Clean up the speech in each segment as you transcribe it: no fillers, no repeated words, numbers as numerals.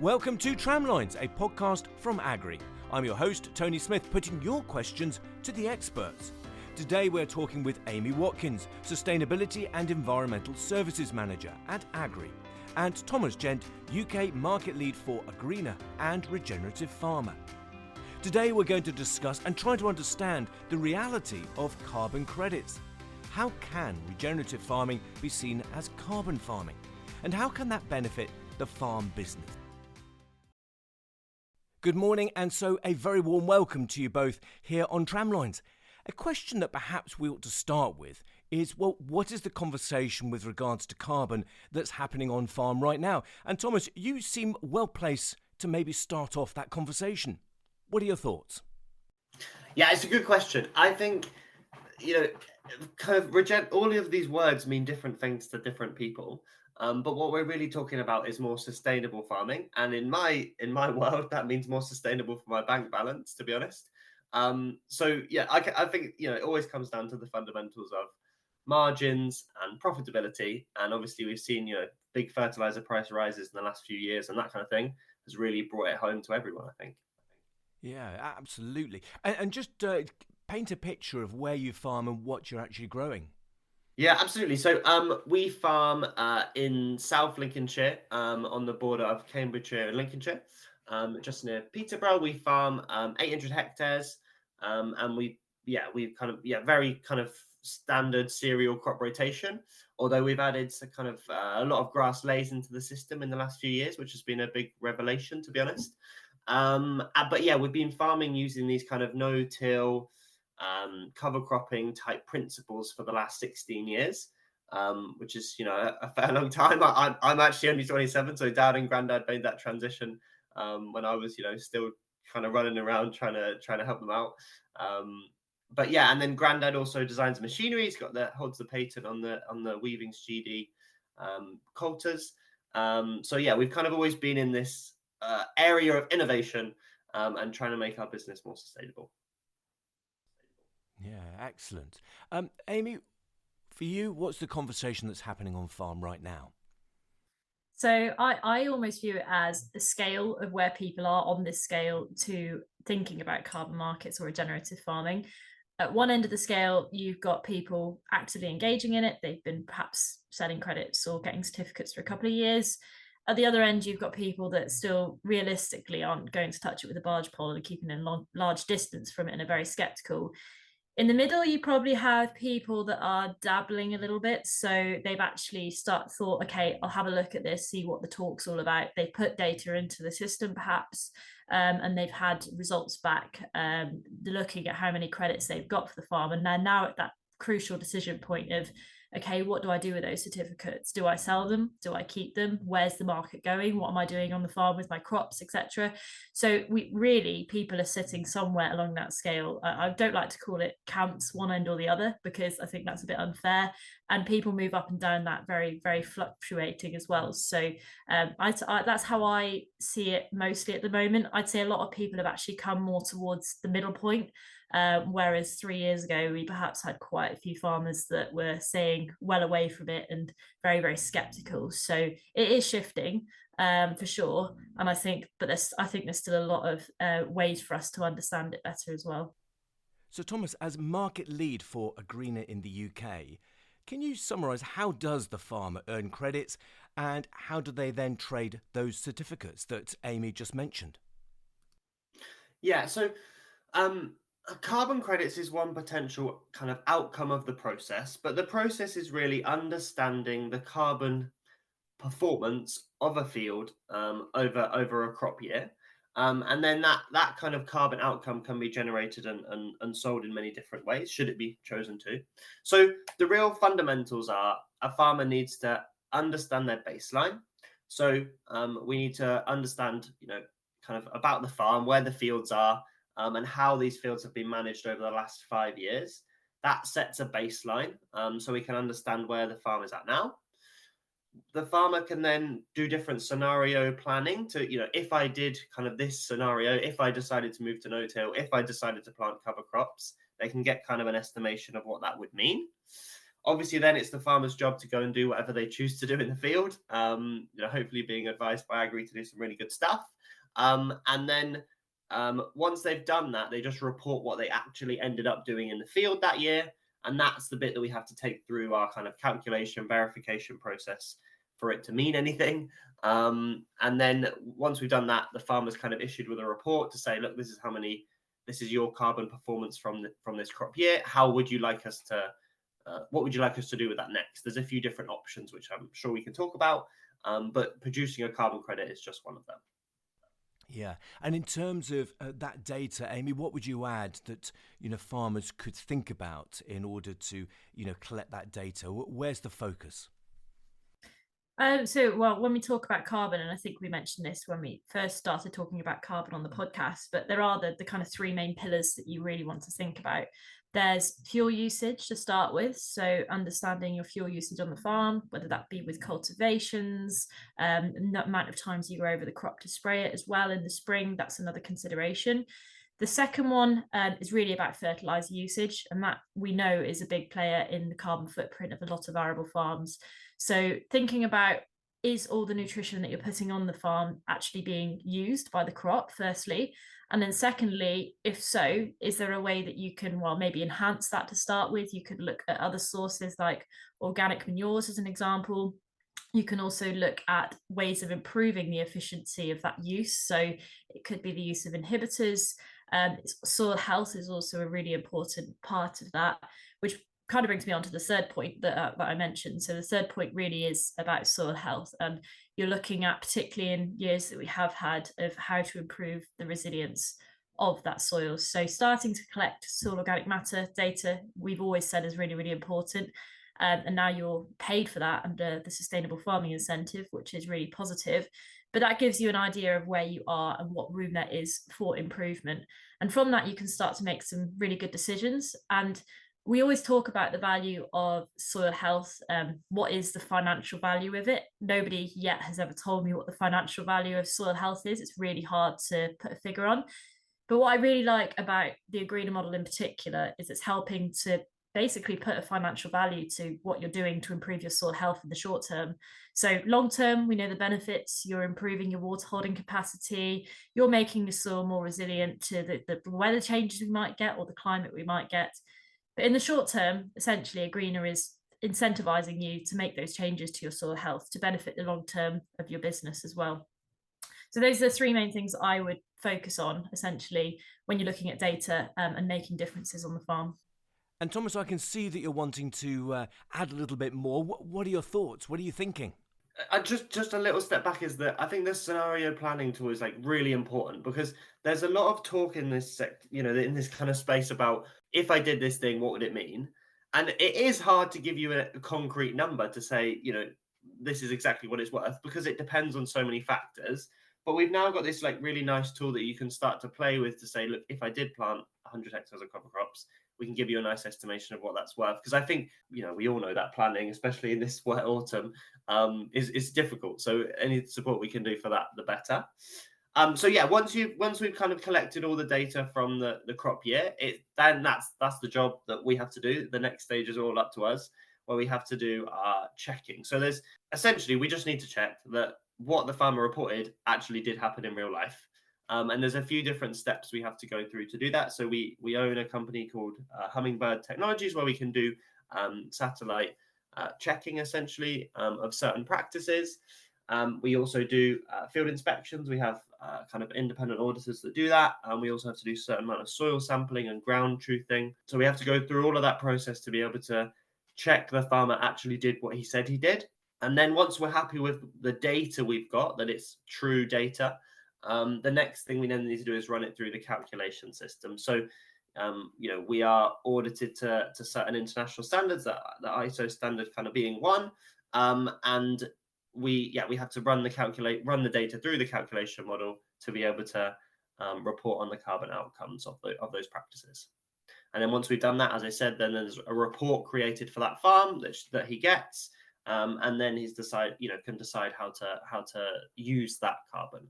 Welcome to Tramlines, a podcast from Agrii. I'm your host, Tony Smith, putting your questions to the experts. Today we're talking with Amy Watkins, Sustainability and Environmental Services Manager at Agrii, and Thomas Gent, UK Market Lead for Agreena and Regenerative Farmer. Today we're going to discuss and try to understand the reality of carbon credits. How can regenerative farming be seen as carbon farming? And how can that benefit the farm business? Good morning, and so a very warm welcome to you both here on Tramlines. A question that perhaps we ought to start with is, well, what is the conversation with regards to carbon that's happening on farm right now? And Thomas, you seem well placed to maybe start off that conversation. What are your thoughts? Yeah, it's a good question. I think, all of these words mean different things to different people. But what we're really talking about is more sustainable farming, and in my world, that means more sustainable for my bank balance, to be honest. I think it always comes down to the fundamentals of margins and profitability, and obviously we've seen big fertilizer price rises in the last few years, and that kind of thing has really brought it home to everyone, I think. Yeah, absolutely. And just paint a picture of where you farm and what you're actually growing. Yeah, absolutely. So we farm in South Lincolnshire, on the border of Cambridgeshire and Lincolnshire, just near Peterborough. We farm 800 hectares, and we've very kind of standard cereal crop rotation. Although we've added a lot of grass lays into the system in the last few years, which has been a big revelation, to be honest. We've been farming using these kind of no-till, cover cropping type principles for the last 16 years, which is a fair long time. I'm actually only 27, so Dad and Granddad made that transition when I was still kind of running around trying to help them out. And then Granddad also designs machinery. He's holds the patent on the Weavings GD coulters. We've kind of always been in this area of innovation and trying to make our business more sustainable. Yeah, excellent. Amy, for you, what's the conversation that's happening on farm right now? So I almost view it as the scale of where people are on this scale to thinking about carbon markets or regenerative farming. At one end of the scale, you've got people actively engaging in it. They've been perhaps selling credits or getting certificates for a couple of years. At the other end, you've got people that still realistically aren't going to touch it with a barge pole and are keeping a large distance from it and are very skeptical. In the middle, you probably have people that are dabbling a little bit. So they've actually thought, okay, I'll have a look at this, see what the talk's all about. They put data into the system, perhaps, and they've had results back, looking at how many credits they've got for the farm. And they're now at that crucial decision point of, okay, what do I do with those certificates? Do I sell them? Do I keep them? Where's the market going? What am I doing on the farm with my crops, etc.? So people are sitting somewhere along that scale. I don't like to call it camps, one end or the other, because I think that's a bit unfair. And people move up and down that very, very fluctuating as well. So that's how I see it mostly at the moment. I'd say a lot of people have actually come more towards the middle point. Whereas 3 years ago, we perhaps had quite a few farmers that were staying well away from it and very, very skeptical. So it is shifting for sure. And I think there's still a lot of ways for us to understand it better as well. So Thomas, as market lead for Agreena in the UK, can you summarise how does the farmer earn credits and how do they then trade those certificates that Amy just mentioned? Yeah, so carbon credits is one potential kind of outcome of the process, but the process is really understanding the carbon performance of a field over a crop year. And then that kind of carbon outcome can be generated and sold in many different ways, should it be chosen to. So the real fundamentals are a farmer needs to understand their baseline. So we need to understand, kind of about the farm, where the fields are, and how these fields have been managed over the last 5 years. That sets a baseline, so we can understand where the farm is at now. The farmer can then do different scenario planning to, if I did kind of this scenario, if I decided to move to no-till, if I decided to plant cover crops, they can get kind of an estimation of what that would mean. Obviously, then it's the farmer's job to go and do whatever they choose to do in the field. Hopefully being advised by Agrii to do some really good stuff. And then once they've done that, they just report what they actually ended up doing in the field that year. And that's the bit that we have to take through our kind of calculation verification process for it to mean anything. And then once we've done that, the farmer's kind of issued with a report to say, look, this is your carbon performance from this crop year. How would you like us to, what would you like us to do with that next? There's a few different options, which I'm sure we can talk about. But producing a carbon credit is just one of them. Yeah, and in terms of that data, Amy, what would you add that farmers could think about in order to collect that data? Where's the focus? Well, when we talk about carbon, and I think we mentioned this when we first started talking about carbon on the podcast, but there are the kind of three main pillars that you really want to think about. There's fuel usage to start with. So understanding your fuel usage on the farm, whether that be with cultivations, the amount of times you go over the crop to spray it as well in the spring, that's another consideration. The second one is really about fertilizer usage, and that we know is a big player in the carbon footprint of a lot of arable farms. So thinking about, is all the nutrition that you're putting on the farm actually being used by the crop, firstly? And then secondly, if so, is there a way that you can, well, maybe enhance that to start with? You could look at other sources like organic manures as an example. You can also look at ways of improving the efficiency of that use. So it could be the use of inhibitors. Soil health is also a really important part of that, which kind of brings me on to the third point that I mentioned. So the third point really is about soil health, and you're looking at, particularly in years that we have had, of how to improve the resilience of that soil. So starting to collect soil organic matter data, we've always said is really, really important. And now you're paid for that under the sustainable farming incentive, which is really positive. But that gives you an idea of where you are and what room there is for improvement. And from that, you can start to make some really good decisions. And we always talk about the value of soil health. What is the financial value of it? Nobody yet has ever told me what the financial value of soil health is. It's really hard to put a figure on. But what I really like about the Agreena model in particular is it's helping to basically put a financial value to what you're doing to improve your soil health in the short term. So long term, we know the benefits. You're improving your water holding capacity. You're making the soil more resilient to the weather changes we might get or the climate we might get. But in the short term, essentially, Agreena is incentivizing you to make those changes to your soil health to benefit the long term of your business as well. So those are the three main things I would focus on, essentially, when you're looking at data and making differences on the farm. And Thomas, I can see that you're wanting to add a little bit more. What are your thoughts? What are you thinking? Just a little step back is that I think the scenario planning tool is like really important, because there's a lot of talk in this in this kind of space about, if I did this thing, what would it mean? And it is hard to give you a concrete number to say, this is exactly what it's worth, because it depends on so many factors. But we've now got this like really nice tool that you can start to play with to say, look, if I did plant 100 hectares of cover crops, we can give you a nice estimation of what that's worth. Because I think, we all know that planning, especially in this wet autumn, is difficult. So any support we can do for that, the better. So yeah, once we've kind of collected all the data from the crop year, then that's the job that we have to do. The next stage is all up to us, where we have to do our checking. So there's essentially, we just need to check that what the farmer reported actually did happen in real life. And there's a few different steps we have to go through to do that. So we own a company called Hummingbird Technologies, where we can do satellite checking, essentially, of certain practices. We also do field inspections. We have kind of independent auditors that do that. And we also have to do a certain amount of soil sampling and ground truthing. So we have to go through all of that process to be able to check the farmer actually did what he said he did. And then once we're happy with the data we've got, that it's true data, the next thing we then need to do is run it through the calculation system. So, we are audited to certain international standards, that the ISO standard kind of being one. And we have to run the data through the calculation model to be able to report on the carbon outcomes of those practices. And then once we've done that, as I said, then there's a report created for that farm that he gets, and then he's can decide how to use that carbon.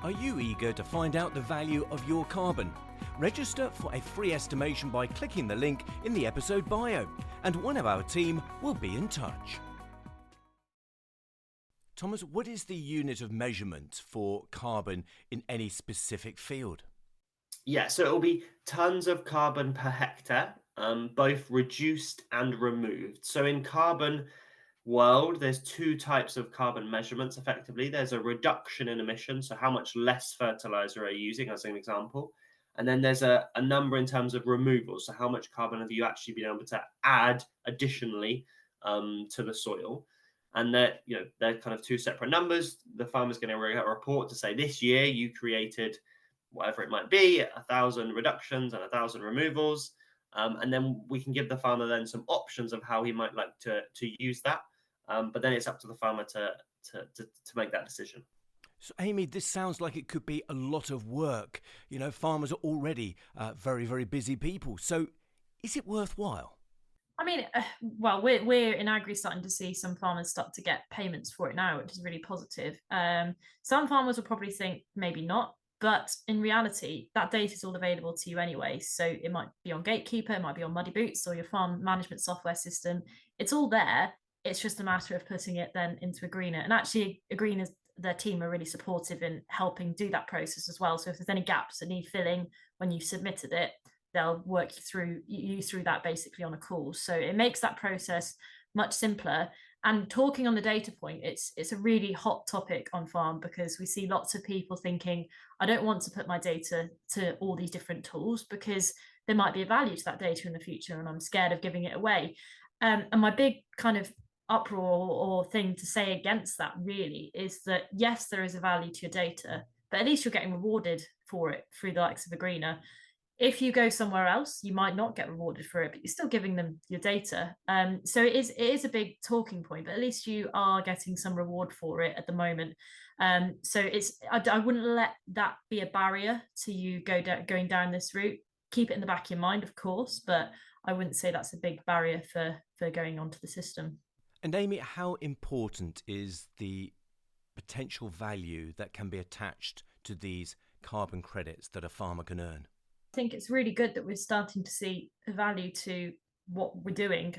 Are you eager to find out the value of your carbon? Register for a free estimation by clicking the link in the episode bio, and one of our team will be in touch. Thomas, what is the unit of measurement for carbon in any specific field? Yeah, so it'll be tons of carbon per hectare, both reduced and removed. So in carbon world, there's two types of carbon measurements effectively. There's a reduction in emissions, so how much less fertilizer are you using, as an example. And then there's a number in terms of removal, so how much carbon have you actually been able to add additionally to the soil. And they're kind of two separate numbers. The farmer's going to get a report to say this year you created whatever it might be, 1,000 reductions and 1,000 removals. And then we can give the farmer then some options of how he might like to use that. But then it's up to the farmer to make that decision. So, Amy, this sounds like it could be a lot of work. You know, farmers are already very, very busy people. So is it worthwhile? I mean, well, we're in Agrii starting to see some farmers start to get payments for it now, which is really positive. Some farmers will probably think maybe not, but in reality, that data is all available to you anyway. So it might be on Gatekeeper, it might be on Muddy Boots or your farm management software system. It's all there. It's just a matter of putting it then into Agreena. And actually, Agreena's their team are really supportive in helping do that process as well. So if there's any gaps that need filling when you've submitted it, they'll work you through that basically on a call. So it makes that process much simpler. And talking on the data point, it's a really hot topic on farm because we see lots of people thinking, I don't want to put my data to all these different tools because there might be a value to that data in the future and I'm scared of giving it away. And my big kind of uproar or thing to say against that really is that yes, there is a value to your data, but at least you're getting rewarded for it through the likes of Agreena. If you go somewhere else, you might not get rewarded for it, but you're still giving them your data. So it is a big talking point, but at least you are getting some reward for it at the moment. So I wouldn't let that be a barrier to you going down this route. Keep it in the back of your mind, of course, but I wouldn't say that's a big barrier for going onto the system. And Amy, how important is the potential value that can be attached to these carbon credits that a farmer can earn? I think it's really good that we're starting to see a value to what we're doing.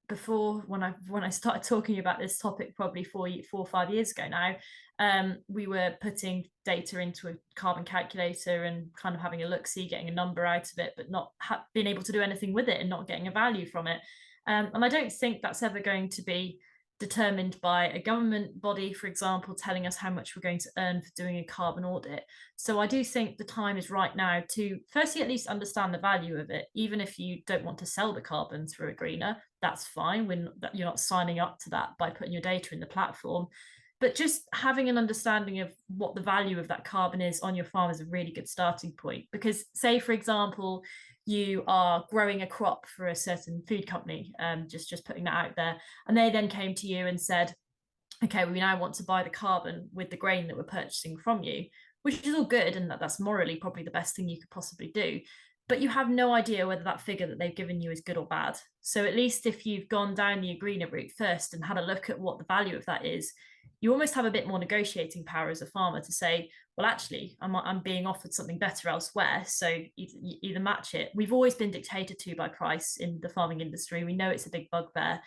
Before, when I started talking about this topic, probably 4 or 5 years ago now, we were putting data into a carbon calculator and kind of having a look-see, getting a number out of it, but not being able to do anything with it and not getting a value from it. And I don't think that's ever going to be determined by a government body, for example, telling us how much we're going to earn for doing a carbon audit. So I do think the time is right now to firstly at least understand the value of it. Even if you don't want to sell the carbon through Agreena, that's fine. You're not signing up to that by putting your data in the platform. But just having an understanding of what the value of that carbon is on your farm is a really good starting point. Because say, for example, you are growing a crop for a certain food company, just putting that out there, and they then came to you and said, okay, we now want to buy the carbon with the grain that we're purchasing from you, which is all good, and that's morally probably the best thing you could possibly do. But you have no idea whether that figure that they've given you is good or bad. So at least if you've gone down the Agreena route first and had a look at what the value of that is, you almost have a bit more negotiating power as a farmer to say, well, actually, I'm being offered something better elsewhere. So either match it. We've always been dictated to by price in the farming industry. We know it's a big bugbear.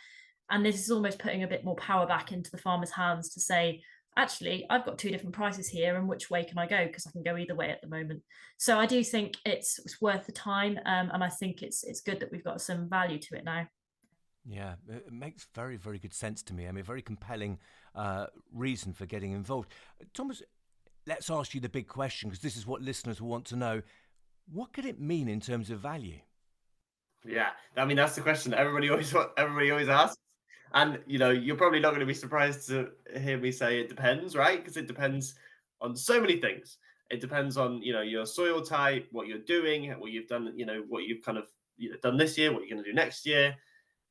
And this is almost putting a bit more power back into the farmer's hands to say, actually, I've got two different prices here, and which way can I go? Because I can go either way at the moment. So I do think it's worth the time, and I think it's good that we've got some value to it now. Yeah, it makes very, very good sense to me. I mean, a very compelling reason for getting involved. Thomas, let's ask you the big question, because this is what listeners will want to know. What could it mean in terms of value? Yeah, I mean, that's the question everybody always asks. And, you're probably not going to be surprised to hear me say it depends, right? Because it depends on so many things. It depends on, your soil type, what you're doing, what you've done, what you've kind of done this year, what you're going to do next year,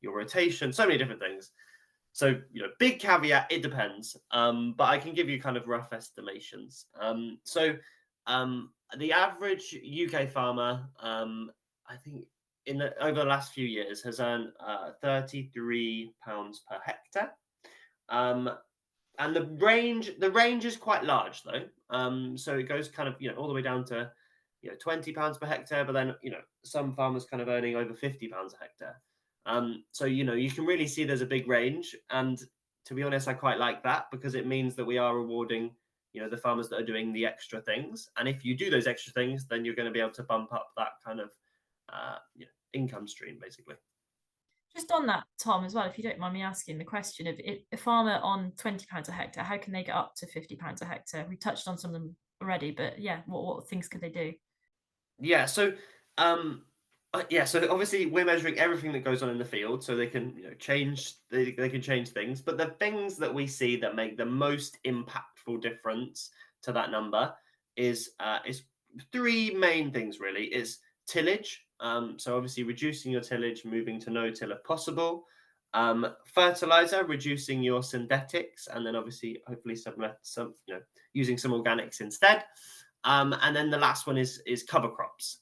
your rotation, so many different things. So, big caveat, it depends. But I can give you kind of rough estimations. So the average UK farmer, I think over the last few years has earned £33 per hectare. And the range is quite large though. So it goes kind of, all the way down to, £20 per hectare, but then, some farmers kind of earning over £50 a hectare. So, you can really see there's a big range. And to be honest, I quite like that because it means that we are rewarding, the farmers that are doing the extra things. And if you do those extra things, then you're going to be able to bump up that kind of, income stream, basically. Just on that, Tom, as well, if you don't mind me asking the question of a farmer on £20 a hectare, how can they get up to £50 a hectare? We touched on some of them already, but yeah, what things could they do? Yeah. So, so obviously we're measuring everything that goes on in the field, so they can, change. They can change things, but the things that we see that make the most impactful difference to that number is three main things really. Is tillage. So obviously reducing your tillage, moving to no till if possible. Fertilizer, reducing your synthetics, and then obviously hopefully some using some organics instead. And then the last one is cover crops.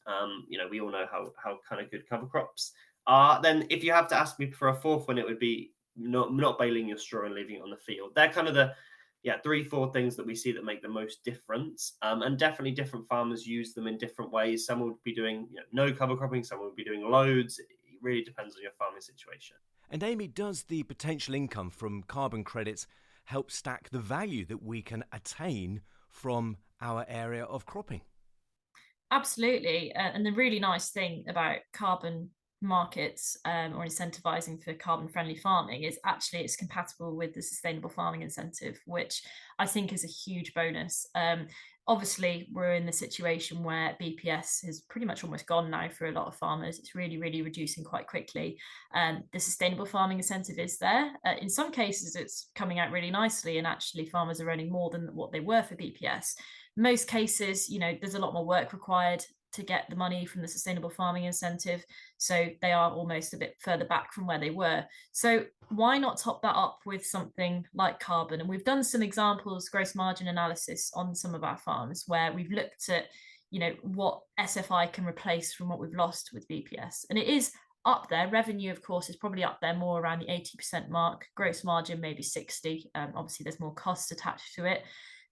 We all know how kind of good cover crops are. Then if you have to ask me for a fourth one, it would be not baling your straw and leaving it on the field. They're kind of the 3-4 things that we see that make the most difference. And definitely different farmers use them in different ways. Some will be doing no cover cropping, some will be doing loads. It really depends on your farming situation. And Amy, does the potential income from carbon credits help stack the value that we can attain from our area of cropping? Absolutely. And the really nice thing about carbon markets or incentivizing for carbon friendly farming is actually it's compatible with the sustainable farming incentive, which I think is a huge bonus. Obviously, we're in the situation where BPS has pretty much almost gone now for a lot of farmers. It's really, really reducing quite quickly. The sustainable farming incentive is there. In some cases, it's coming out really nicely, and actually farmers are earning more than what they were for BPS. Most cases, there's a lot more work required to get the money from the sustainable farming incentive. So they are almost a bit further back from where they were. So why not top that up with something like carbon? And we've done some examples, gross margin analysis on some of our farms where we've looked at, what SFI can replace from what we've lost with BPS. And it is up there. Revenue, of course, is probably up there more around the 80% mark. Gross margin, maybe 60. Obviously, there's more costs attached to it.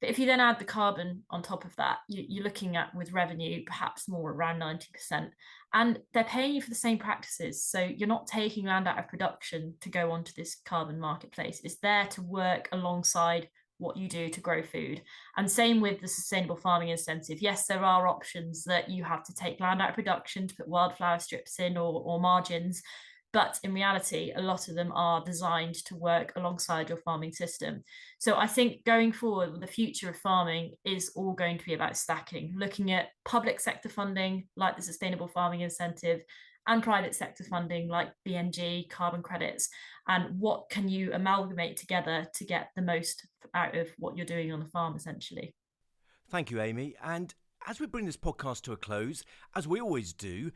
But if you then add the carbon on top of that, you're looking at, with revenue, perhaps more around 90%. And they're paying you for the same practices. So you're not taking land out of production to go onto this carbon marketplace. It's there to work alongside what you do to grow food. And same with the sustainable farming incentive. Yes, there are options that you have to take land out of production to put wildflower strips in or margins. But in reality, a lot of them are designed to work alongside your farming system. So I think going forward, the future of farming is all going to be about stacking, looking at public sector funding like the Sustainable Farming Incentive and private sector funding like BNG, carbon credits, and what can you amalgamate together to get the most out of what you're doing on the farm, essentially. Thank you, Amy. And as we bring this podcast to a close, as we always do,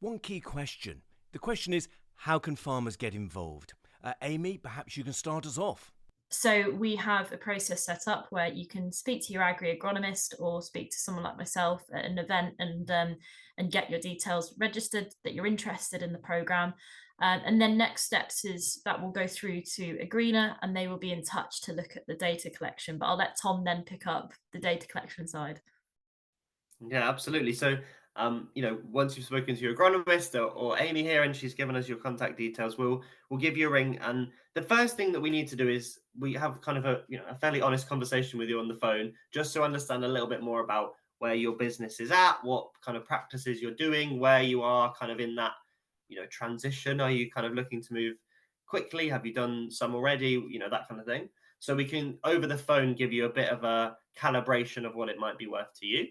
one key question. The question is, how can farmers get involved? Amy, perhaps you can start us off. So we have a process set up where you can speak to your Agrii agronomist or speak to someone like myself at an event and get your details registered that you're interested in the programme. And then next steps is that we'll go through to Agreena and they will be in touch to look at the data collection. But I'll let Tom then pick up the data collection side. Yeah, absolutely. So once you've spoken to your agronomist or Amy here and she's given us your contact details, we'll give you a ring. And the first thing that we need to do is we have kind of a fairly honest conversation with you on the phone, just to understand a little bit more about where your business is at, what kind of practices you're doing, where you are kind of in that transition. Are you kind of looking to move quickly? Have you done some already? That kind of thing. So we can over the phone give you a bit of a calibration of what it might be worth to you.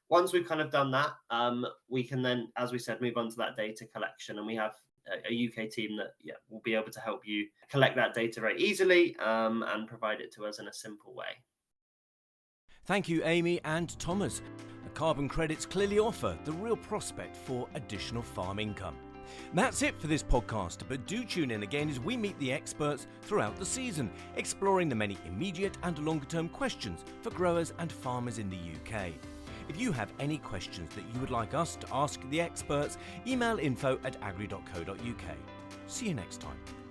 Once we've kind of done that, we can then, as we said, move on to that data collection. And we have a UK team that will be able to help you collect that data very easily and provide it to us in a simple way. Thank you, Amy and Thomas. The carbon credits clearly offer the real prospect for additional farm income. That's it for this podcast, but do tune in again as we meet the experts throughout the season, exploring the many immediate and longer-term questions for growers and farmers in the UK. If you have any questions that you would like us to ask the experts, email info@agrii.co.uk. See you next time.